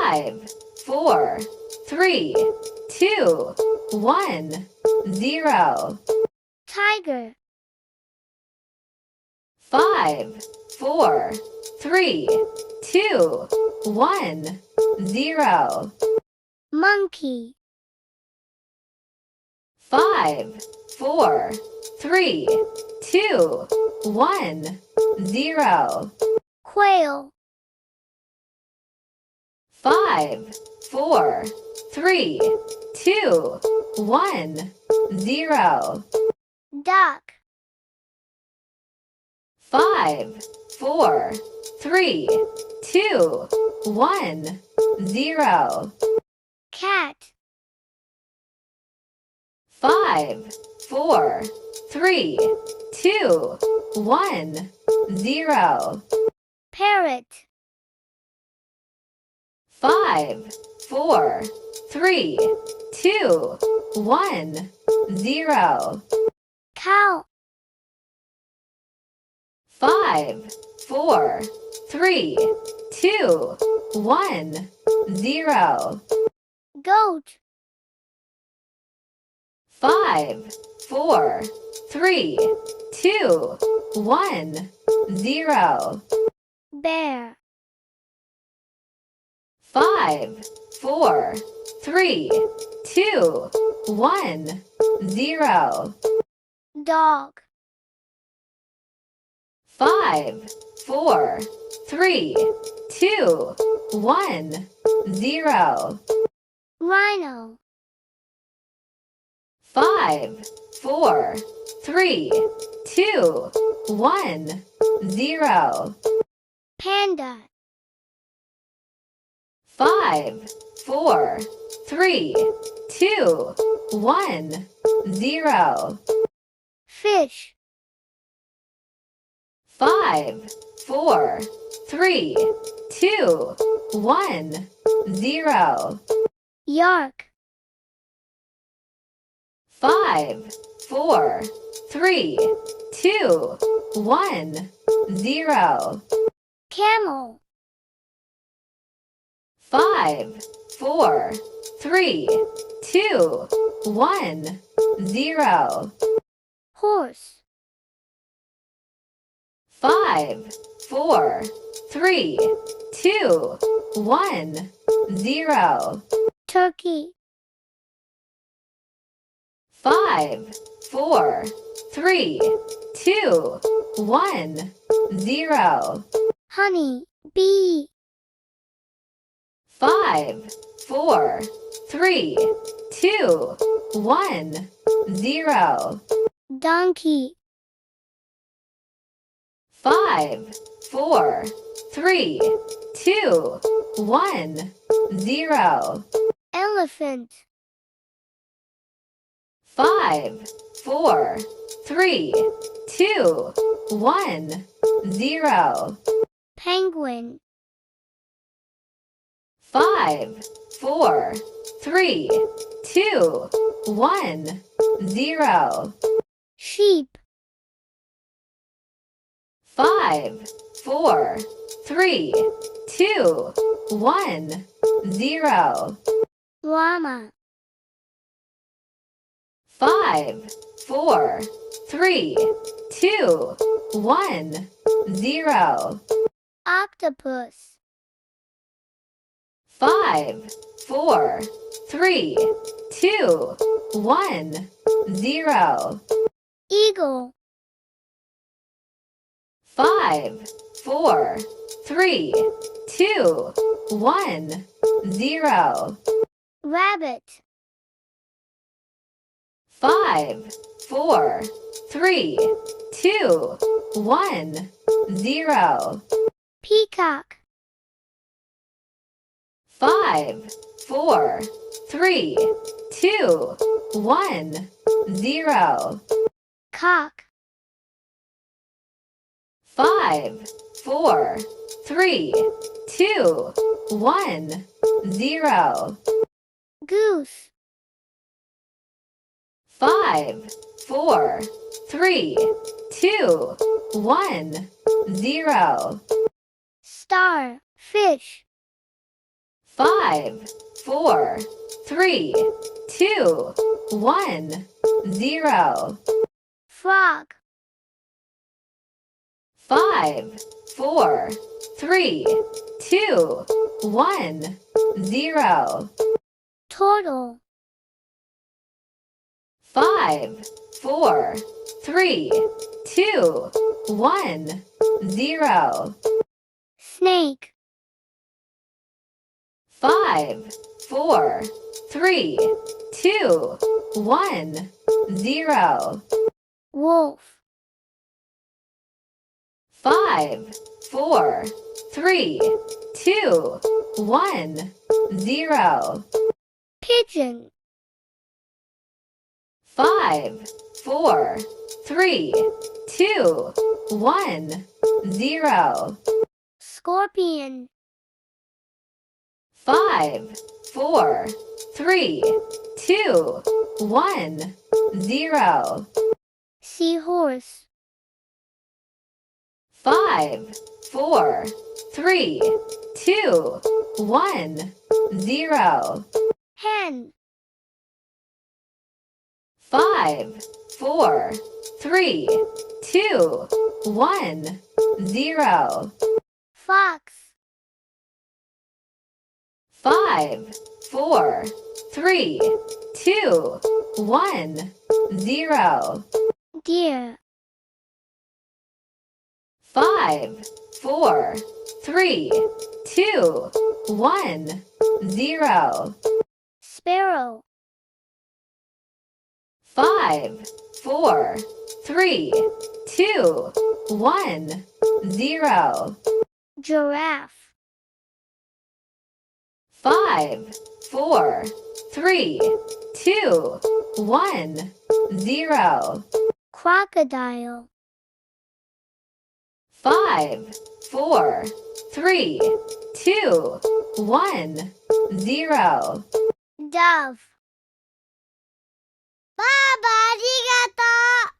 5, 4, 3, 2, 1, 0. Tiger. 5, 4, 3, 2, 1, 0. Monkey. 5, 4, 3, 2, 1, 0. Quail. 5, 4, 3, 2, 1, 0. Duck. 5, 4, 3, 2, 1, 0. Cat. 5, 4, 3, 2, 1, 0. Parrot. 5, 4, 3, 2, 1, 0. Cow. 5, 4, 3, 2, 1, 0. Goat. 5, 4, 3, 2, 1, 0. Bear. 5, 4, 3, 2, 1, 0. Dog. 5, 4, 3, 2, 1, 0. Rhino. 5, 4, 3, 2, 1, 0. Panda. 5, 4, 3, 2, 1, 0. Fish. 5, 4, 3, 2, 1, 0. Yark. 5, 4, 3, 2, 1, 0. Camel. 5, 4, 3, 2, 1, 0. Horse. 5, 4, 3, 2, 1, 0. Turkey. 5, 4, 3, 2, 1, 0. Honey. Bee. 5, 4, 3, 2, 1, 0. Donkey. 5, 4, 3, 2, 1, 0. Elephant. 5, 4, 3, 2, 1, 0. Penguin. 5, 4, 3, 2, 1, 0. Sheep. 5, 4, 3, 2, 1, 0. Llama. 5, 4, 3, 2, 1, 0. Octopus. 5, 4, 3, 2, 1, 0. Eagle. 5, 4, 3, 2, 1, 0. Rabbit. 5, 4, 3, 2, 1, 0. Peacock. 5, 4, 3, 2, 1, 0. Cock. 5, 4, 3, 2, 1, 0. Goose. 5, 4, 3, 2, 1, 0. Star. Fish. 5, 4, 3, 2, 1, 0. Frog. 5, 4, 3, 2, 1, 0. Turtle. 5, 4, 3, 2, 1, 0. Snake. 5, 4, 3, 2, 1, 0. Wolf. 5, 4, 3, 2, 1, 0. Pigeon. 5, 4, 3, 2, 1, 0. Scorpion. 5, 4, 3, 2, 1, 0. Seahorse. 5, 4, 3, 2, 1, 0. Hen. 5, 4, 3, 2, 1, 0. Fox. 5, 4, 3, 2, 1, 0. Deer. 5, 4, 3, 2, 1, 0. Sparrow. 5, 4, 3, 2, 1, 0. Giraffe. 5, 4, 3, 2, 1, 0. Crocodile. 5, 4, 3, 2, 1, 0. Dove. ばあばありがとう